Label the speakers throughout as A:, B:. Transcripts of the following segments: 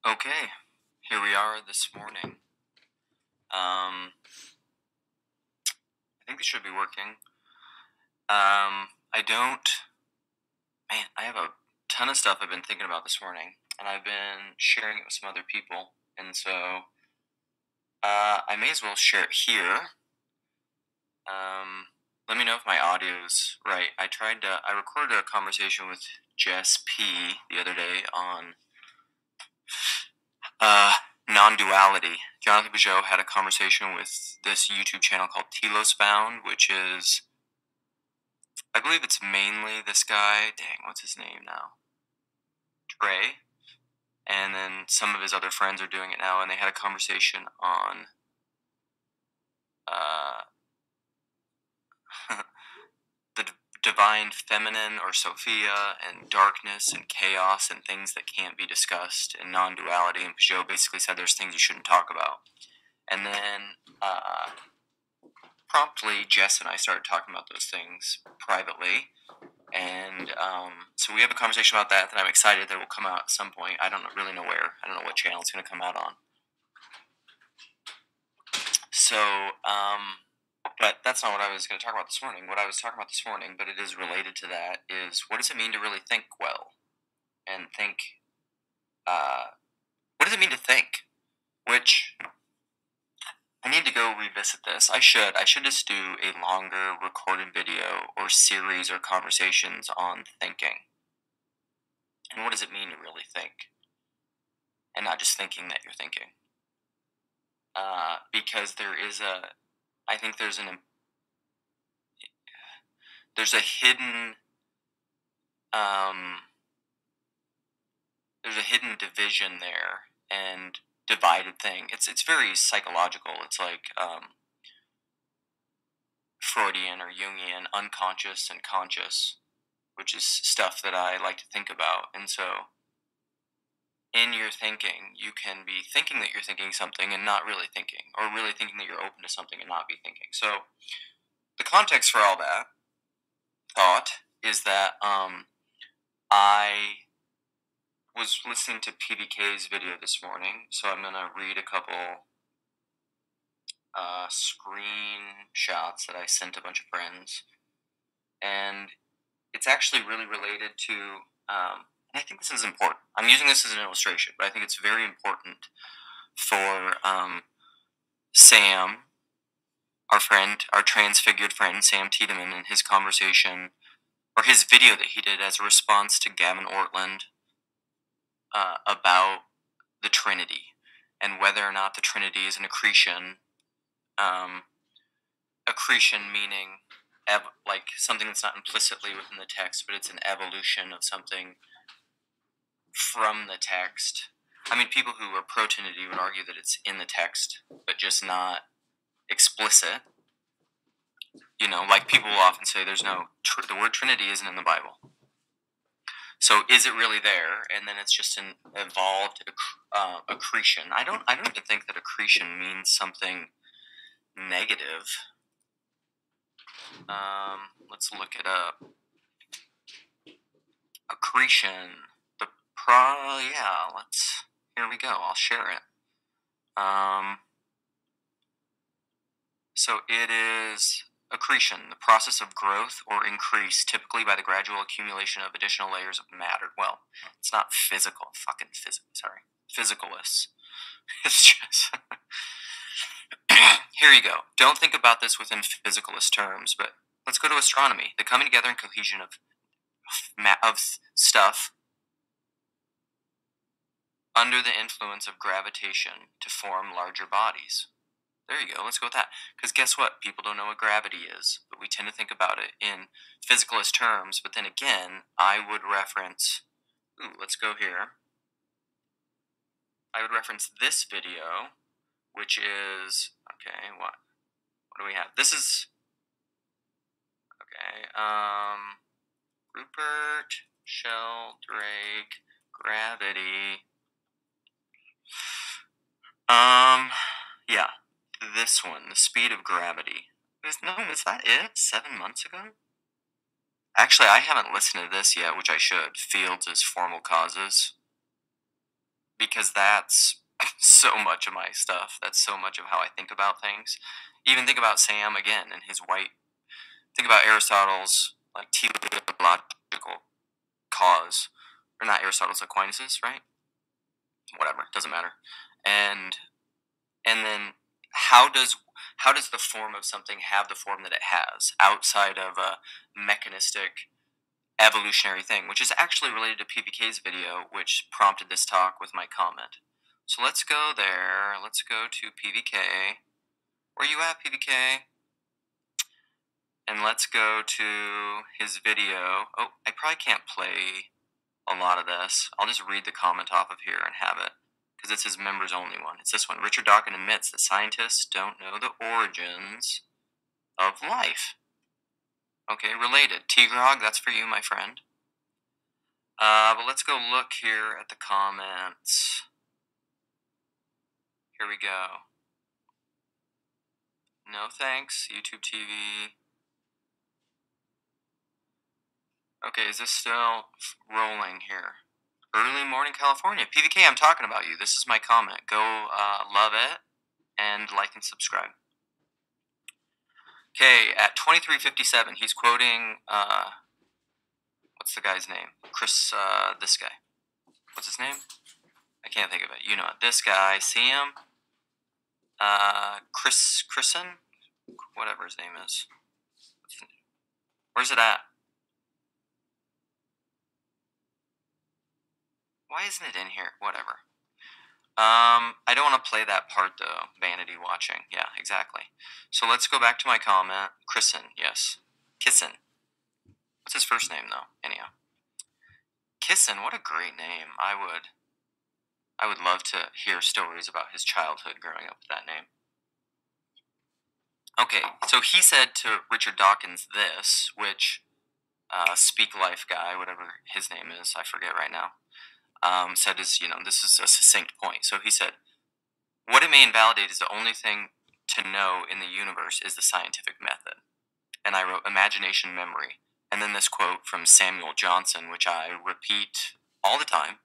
A: Okay, here we are this morning. I think this should be working. I don't. Man, I have a ton of stuff I've been thinking about this morning, and I've been sharing it with some other people, and so I may as well share it here. Let me know if my audio's right. I recorded a conversation with Jess P the other day on non-duality. Jonathan Peugeot had a conversation with this YouTube channel called Telos Bound, which is, I believe it's mainly this guy. Dang, what's his name now? Trey. And then some of his other friends are doing it now, and they had a conversation on the divine feminine, or Sophia, and darkness and chaos and things that can't be discussed in non-duality. And Peugeot basically said there's things you shouldn't talk about. And then promptly, Jess and I started talking about those things privately. And so we have a conversation about that I'm excited that will come out at some point. I don't really know where. I don't know what channel it's going to come out on. So, but that's not what I was going to talk about this morning. What I was talking about this morning, but it is related to that, is what does it mean to really think well? And think, what does it mean to think? Which, I need to go revisit this. I should just do a longer recorded video or series or conversations on thinking. And what does it mean to really think? And not just thinking that you're thinking. Because I think there's a hidden division there and divided thing. It's very psychological. It's like Freudian or Jungian, unconscious and conscious, which is stuff that I like to think about. And so in your thinking, you can be thinking that you're thinking something and not really thinking, or really thinking that you're open to something and not be thinking. So the context for all that thought is that I was listening to PBK's video this morning, so I'm going to read a couple screenshots that I sent a bunch of friends, and it's actually really related to, and I think this is important. I'm using this as an illustration, but I think it's very important for Sam, our friend, our transfigured friend, Sam Tiedemann, in his conversation, or his video that he did as a response to Gavin Ortland about the Trinity, and whether or not the Trinity is an accretion. Accretion meaning like something that's not implicitly within the text, but it's an evolution of something from the text. I mean, people who are pro-Trinity would argue that it's in the text, but just not explicit. You know, like people will often say there's no, the word Trinity isn't in the Bible. So is it really there? And then it's just an evolved accretion. I don't even think that accretion means something negative. Let's look it up. Accretion. Here we go. I'll share it. So it is accretion, the process of growth or increase, typically by the gradual accumulation of additional layers of matter. Well, it's not physical. Physicalists. It's just... Here you go. Don't think about this within physicalist terms, but let's go to astronomy. The coming together and cohesion of stuff under the influence of gravitation to form larger bodies. There you go. Let's go with that. Because guess what? People don't know what gravity is, but we tend to think about it in physicalist terms. But then again, I would reference... let's go here. I would reference this video, which is... Okay, what do we have? This is... Okay, Rupert, Sheldrake, gravity... Yeah, this one, the speed of gravity. Is that it? 7 months ago? Actually, I haven't listened to this yet, which I should. Fields as formal causes. because that's so much of my stuff. That's so much of how I think about things. Even think about Sam again and his white. Think about Aristotle's like teleological cause, or not Aristotle's, Aquinas, right? Whatever, doesn't matter. And then how does the form of something have the form that it has outside of a mechanistic evolutionary thing, which is actually related to PBK's video, which prompted this talk with my comment. So let's go there. Let's go to PBK. Where you at, PBK? And let's go to his video. Oh, I probably can't play a lot of this. I'll just read the comment off of here and have it, because it's his members only one. It's this one. Richard Dawkins admits that scientists don't know the origins of life. Okay, related. T-Grog, that's for you, my friend. But let's go look here at the comments. Here we go. No thanks, YouTube TV. Okay, is this still rolling here? Early morning California. PVK, I'm talking about you. This is my comment. Go love it and like and subscribe. Okay, at 23:57, he's quoting, what's the guy's name? Chris, this guy. What's his name? I can't think of it. You know it. This guy. See him? Chrisen? Whatever his name is. Where's it at? Why isn't it in here? Whatever. I don't want to play that part though. Vanity watching. Yeah, exactly. So let's go back to my comment. Chrisen, yes. Kissen. What's his first name though? Anyhow. Kissen, what a great name. I would love to hear stories about his childhood growing up with that name. Okay, so he said to Richard Dawkins this, which Speak Life guy, whatever his name is, I forget right now, said is, this is a succinct point. So he said, what it may invalidate is the only thing to know in the universe is the scientific method. And I wrote imagination, memory. And then this quote from Samuel Johnson, which I repeat all the time,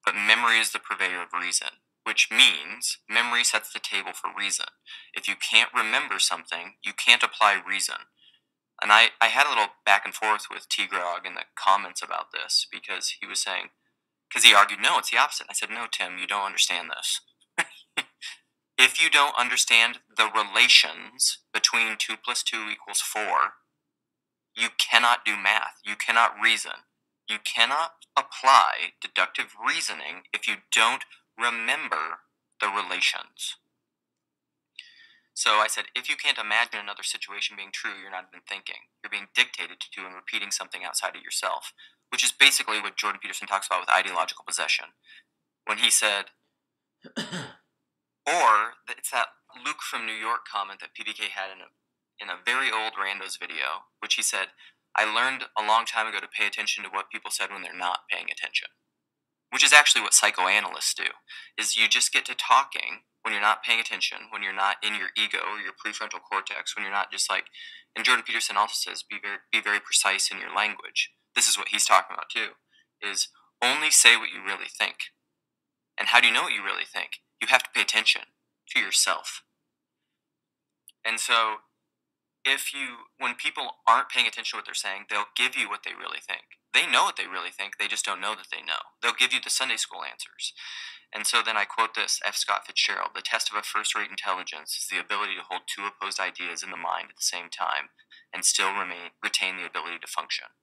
A: but memory is the purveyor of reason, which means memory sets the table for reason. If you can't remember something, you can't apply reason. And I had a little back and forth with T-Grog in the comments about this, because he was saying, because he argued, no, it's the opposite. I said, no, Tim, you don't understand this. If you don't understand the relations between 2 + 2 = 4, you cannot do math. You cannot reason. You cannot apply deductive reasoning if you don't remember the relations. So I said, if you can't imagine another situation being true, you're not even thinking. You're being dictated to and repeating something outside of yourself, which is basically what Jordan Peterson talks about with ideological possession. When he said, or it's that Luke from New York comment that PBK had in a very old Randos video, which he said, I learned a long time ago to pay attention to what people said when they're not paying attention. Which is actually what psychoanalysts do, is you just get to talking when you're not paying attention, when you're not in your ego or your prefrontal cortex, when you're not just like, and Jordan Peterson also says, be very precise in your language. This is what he's talking about too, is only say what you really think. And how do you know what you really think? You have to pay attention to yourself. And so, when people aren't paying attention to what they're saying, they'll give you what they really think. They know what they really think, they just don't know that they know. They'll give you the Sunday school answers. And so then I quote this, F. Scott Fitzgerald, the test of a first-rate intelligence is the ability to hold two opposed ideas in the mind at the same time and still retain the ability to function.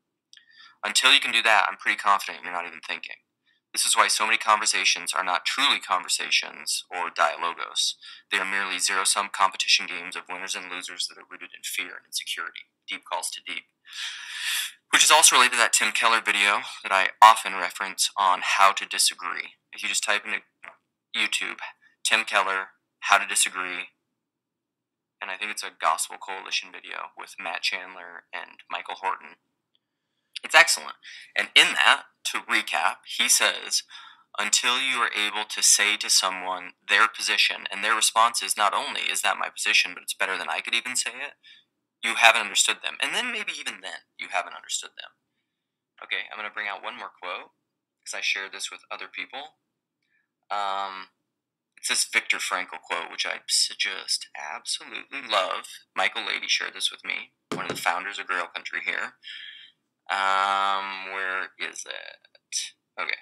A: Until you can do that, I'm pretty confident you're not even thinking. This is why so many conversations are not truly conversations or dialogos. They are merely zero-sum competition games of winners and losers that are rooted in fear and insecurity. Deep calls to deep. Which is also related to that Tim Keller video that I often reference on how to disagree. If you just type into YouTube, Tim Keller, how to disagree, and I think it's a Gospel Coalition video with Matt Chandler and Michael Horton. It's excellent. And in that, to recap, he says, until you are able to say to someone their position, and their response is not only, is that my position, but it's better than I could even say it, you haven't understood them. And then maybe even then, you haven't understood them. Okay, I'm going to bring out one more quote, because I shared this with other people. It's this Viktor Frankl quote, which I just absolutely love. Michael Lady shared this with me, one of the founders of Grail Country here. Where is it? Okay.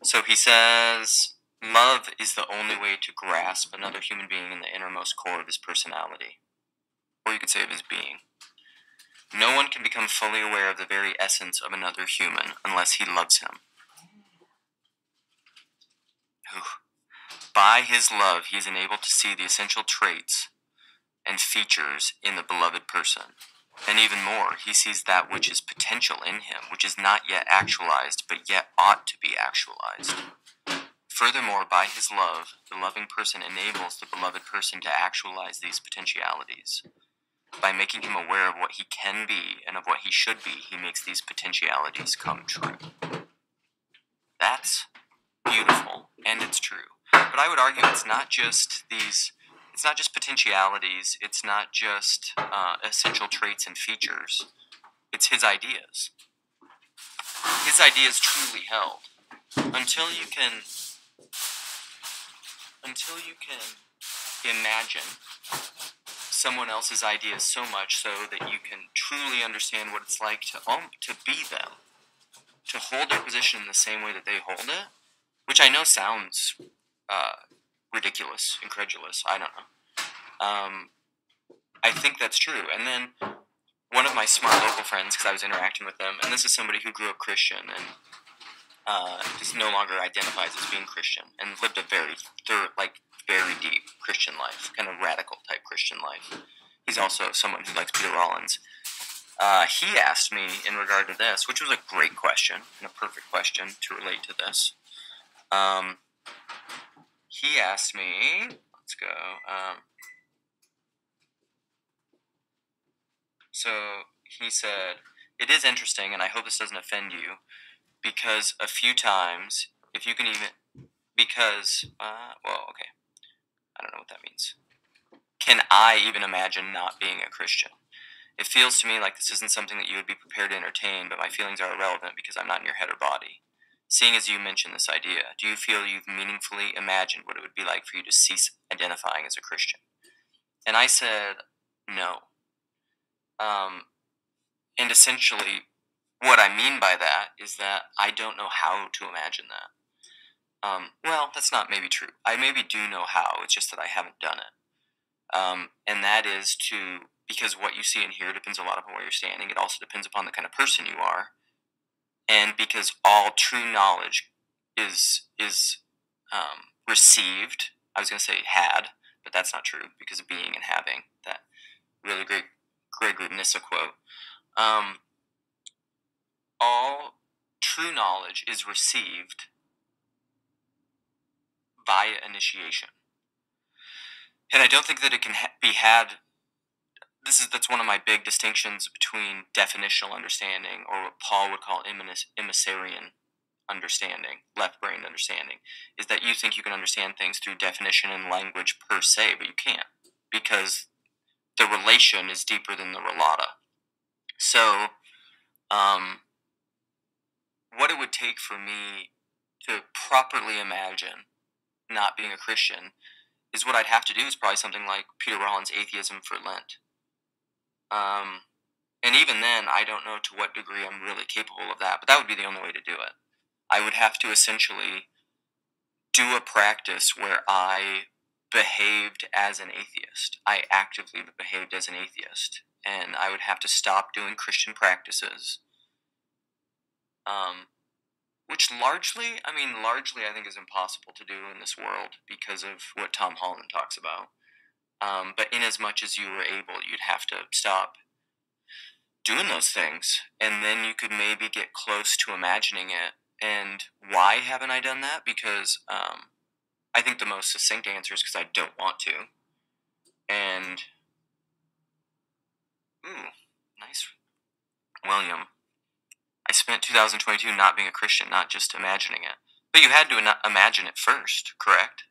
A: So he says, love is the only way to grasp another human being in the innermost core of his personality. Or you could say of his being. No one can become fully aware of the very essence of another human unless he loves him. By his love, he is enabled to see the essential traits and features in the beloved person. And even more, he sees that which is potential in him, which is not yet actualized, but yet ought to be actualized. Furthermore, by his love, the loving person enables the beloved person to actualize these potentialities. By making him aware of what he can be and of what he should be, he makes these potentialities come true. That's beautiful, and it's true. But I would argue it's not just potentialities, it's not just essential traits and features, it's his ideas. His ideas truly held. Until you can imagine someone else's ideas so much so that you can truly understand what it's like to be them, to hold their position in the same way that they hold it, which I know sounds ridiculous, incredulous, I don't know. I think that's true. And then one of my smart local friends, because I was interacting with them, and this is somebody who grew up Christian and just no longer identifies as being Christian, and lived a very deep Christian life, kind of radical type Christian life. He's also someone who likes Peter Rollins. He asked me in regard to this, which was a great question and a perfect question to relate to this. He asked me, let's go. So he said, it is interesting, and I hope this doesn't offend you, because a few times, if you can even, because, okay, I don't know what that means. Can I even imagine not being a Christian? It feels to me like this isn't something that you would be prepared to entertain, but my feelings are irrelevant because I'm not in your head or body. Seeing as you mentioned this idea, do you feel you've meaningfully imagined what it would be like for you to cease identifying as a Christian? And I said, no. And essentially, what I mean by that is that I don't know how to imagine that. Well, that's not maybe true. I maybe do know how, it's just that I haven't done it. And that is because what you see and hear depends a lot upon where you're standing. It also depends upon the kind of person you are. And because all true knowledge is received, I was going to say had, but that's not true because of being and having, that really great Gregory Nyssa quote. All true knowledge is received via initiation. And I don't think that it can be had. That's one of my big distinctions between definitional understanding, or what Paul would call emissarian understanding, left-brained understanding, is that you think you can understand things through definition and language per se, but you can't, because the relation is deeper than the relata. So, what it would take for me to properly imagine not being a Christian is what I'd have to do is probably something like Peter Rollins' Atheism for Lent. And even then, I don't know to what degree I'm really capable of that, but that would be the only way to do it. I would have to essentially do a practice where I behaved as an atheist. I actively behaved as an atheist. And I would have to stop doing Christian practices. Which largely I think is impossible to do in this world because of what Tom Holland talks about. But in as much as you were able, you'd have to stop doing those things. And then you could maybe get close to imagining it. And why haven't I done that? Because I think the most succinct answer is because I don't want to. And, nice, William. I spent 2022 not being a Christian, not just imagining it. But you had to imagine it first, correct?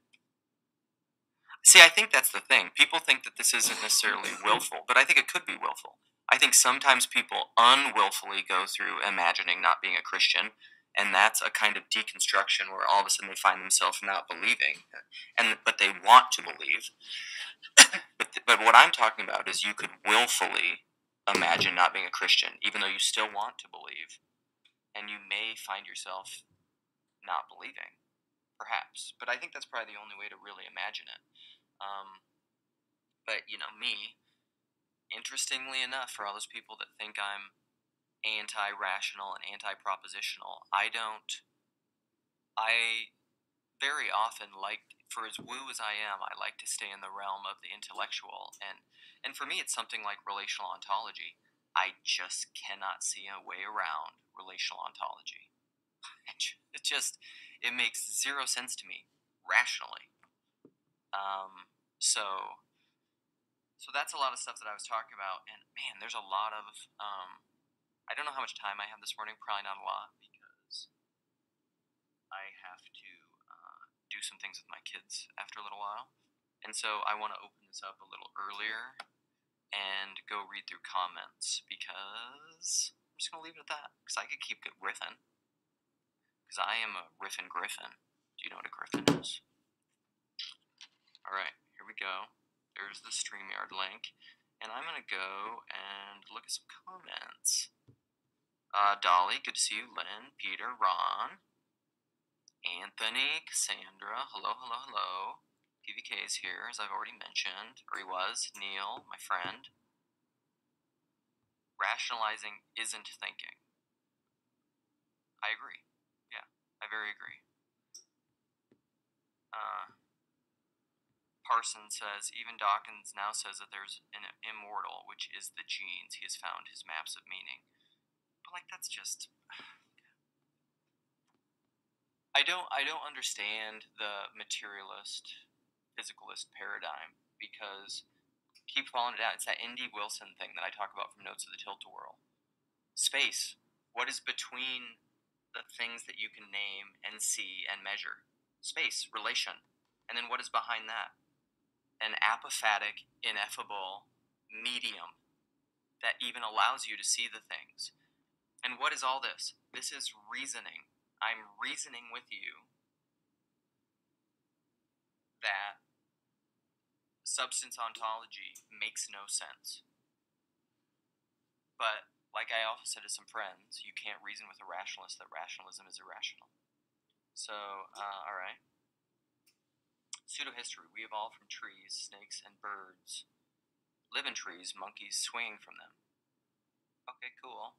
A: See, I think that's the thing. People think that this isn't necessarily willful, but I think it could be willful. I think sometimes people unwillfully go through imagining not being a Christian, And that's a kind of deconstruction where all of a sudden they find themselves not believing, but they want to believe. But what I'm talking about is you could willfully imagine not being a Christian, even though you still want to believe, and you may find yourself not believing, perhaps. But I think that's probably the only way to really imagine it. But me, interestingly enough, for all those people that think I'm anti-rational and anti-propositional, I very often for as woo as I am, I like to stay in the realm of the intellectual, and for me it's something like relational ontology. I just cannot see a way around relational ontology. It makes zero sense to me rationally. So that's a lot of stuff that I was talking about, and man, there's a lot of I don't know how much time I have this morning. Probably not a lot, because I have to do some things with my kids after a little while. And so I want to open this up a little earlier and go read through comments, because I'm just going to leave it at that, because I could keep riffing, because I am a riffin' griffin. Do you know what a griffin is? Alright, here we go. There's the StreamYard link, and I'm going to go and look at some comments. Dolly, good to see you. Lynn, Peter, Ron, Anthony, Cassandra, hello, hello, hello. PVK is here, as I've already mentioned, or he was. Neil, my friend. Rationalizing isn't thinking. I agree. Yeah, I very agree. Parson says, even Dawkins now says that there's an immortal, which is the genes. He has found his maps of meaning. But that's just... I don't understand the materialist, physicalist paradigm, because keep following it out. It's that Indy Wilson thing that I talk about from Notes of the Tilt-A-Whirl. Space. What is between the things that you can name and see and measure? Space, relation. And then what is behind that? An apophatic, ineffable medium that even allows you to see the things. And what is all this? This is reasoning. I'm reasoning with you that substance ontology makes no sense. But, like I also said to some friends, you can't reason with a rationalist that rationalism is irrational. So, alright. Pseudo-history. We evolved from trees, snakes, and birds. Live in trees, monkeys swinging from them. Okay, cool.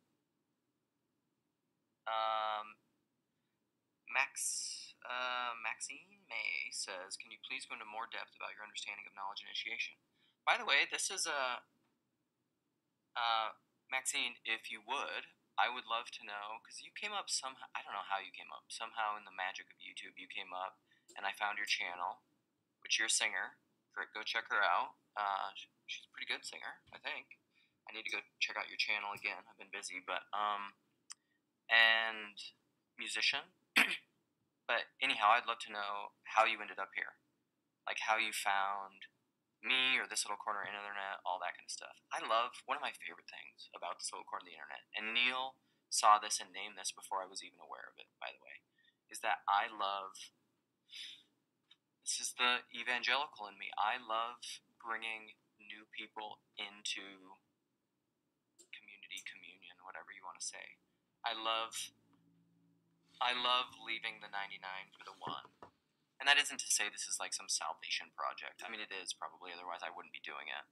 A: Maxine May says, can you please go into more depth about your understanding of knowledge initiation? By the way, this is Maxine, if you would, I would love to know, because you came up somehow, I don't know how you came up, somehow in the magic of YouTube you came up, and I found your channel, which you're a singer. Go check her out. She's a pretty good singer, I think. I need to go check out your channel again. I've been busy, but, and musician. But anyhow, I'd love to know how you ended up here. Like how you found me or this little corner of the internet, all that kind of stuff. One of my favorite things about this little corner of the internet, and Neil saw this and named this before I was even aware of it, by the way, is that this is the evangelical in me. I love bringing new people into communion, whatever you want to say. I love leaving the 99 for the 1. And that isn't to say this is like some salvation project. I mean, it is probably, otherwise I wouldn't be doing it.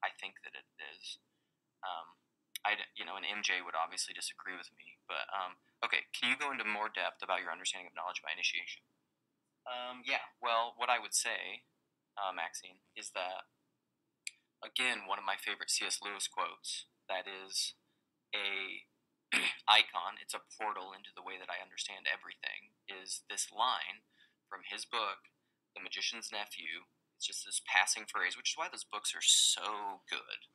A: I think that it is. And MJ would obviously disagree with me. But, okay, can you go into more depth about your understanding of knowledge by initiation? Yeah, well, what I would say, Maxine, is that, again, one of my favorite C.S. Lewis quotes, that is a icon, it's a portal into the way that I understand everything, is this line from his book, The Magician's Nephew. It's just this passing phrase, which is why those books are so good.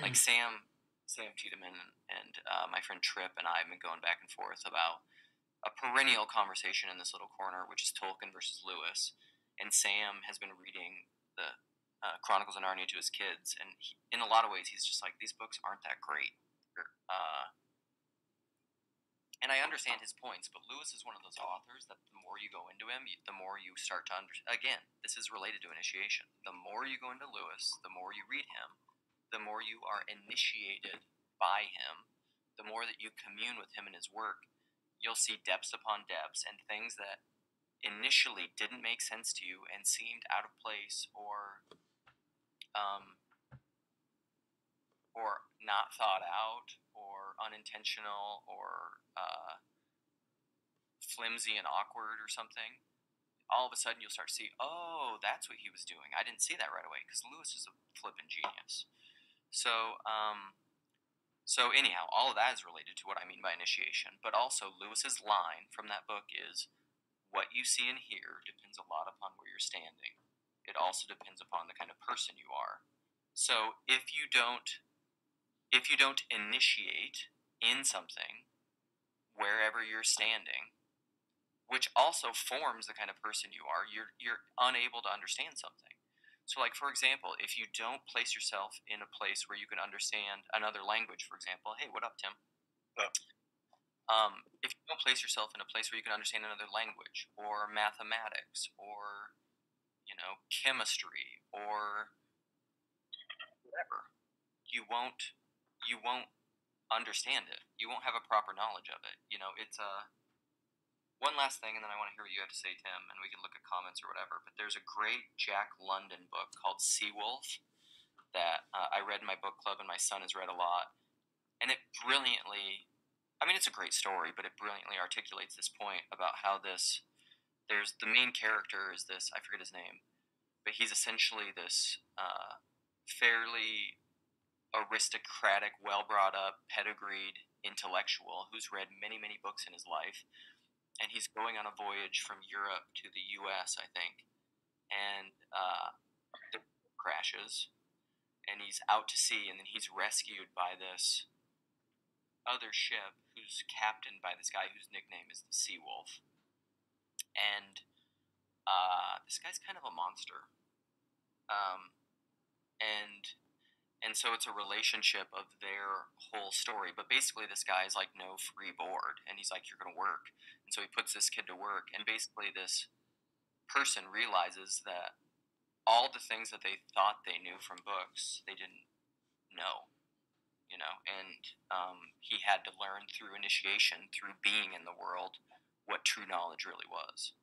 A: Like Sam Tiedemann and my friend Tripp and I have been going back and forth about a perennial conversation in this little corner, which is Tolkien versus Lewis. And Sam has been reading the Chronicles of Narnia to his kids, and in a lot of ways he's just like, these books aren't that great. And I understand his points, but Lewis is one of those authors that the more you go into him, the more you start to understand. Again, this is related to initiation. The more you go into Lewis, the more you read him, the more you are initiated by him, the more that you commune with him and his work, you'll see depths upon depths and things that initially didn't make sense to you and seemed out of place or not thought out or unintentional or flimsy and awkward or something. All of a sudden you'll start to see, oh, that's what he was doing. I didn't see that right away, because Lewis is a flippin' genius. So anyhow, all of that is related to what I mean by initiation. But also, Lewis's line from that book is, what you see and hear depends a lot upon where you're standing. It also depends upon the kind of person you are. So if you don't initiate in something, wherever you're standing, which also forms the kind of person you are, you're unable to understand something. So, like, for example, if you don't place yourself in a place where you can understand another language, for example, hey, what up, Tim?
B: Yeah.
A: If you don't place yourself in a place where you can understand another language, or mathematics, or chemistry, or whatever, you won't understand it. You won't have a proper knowledge of it. It's a one last thing, and then I want to hear what you have to say, Tim, and we can look at comments or whatever. But there's a great Jack London book called Seawolf that I read in my book club, and my son has read a lot. And it brilliantly, it's a great story, but it brilliantly articulates this point about how there's the main character is this, I forget his name, but he's essentially this fairly aristocratic, well brought up, pedigreed intellectual who's read many, many books in his life. And he's going on a voyage from Europe to the U.S., I think, and the crashes, and he's out to sea, and then he's rescued by this other ship who's captained by this guy whose nickname is the Seawolf, and this guy's kind of a monster, and so it's a relationship of their whole story. But basically, this guy's like no free board, and he's like, you're going to work. And so he puts this kid to work, and basically this person realizes that all the things that they thought they knew from books, they didn't know, and he had to learn through initiation, through being in the world, what true knowledge really was.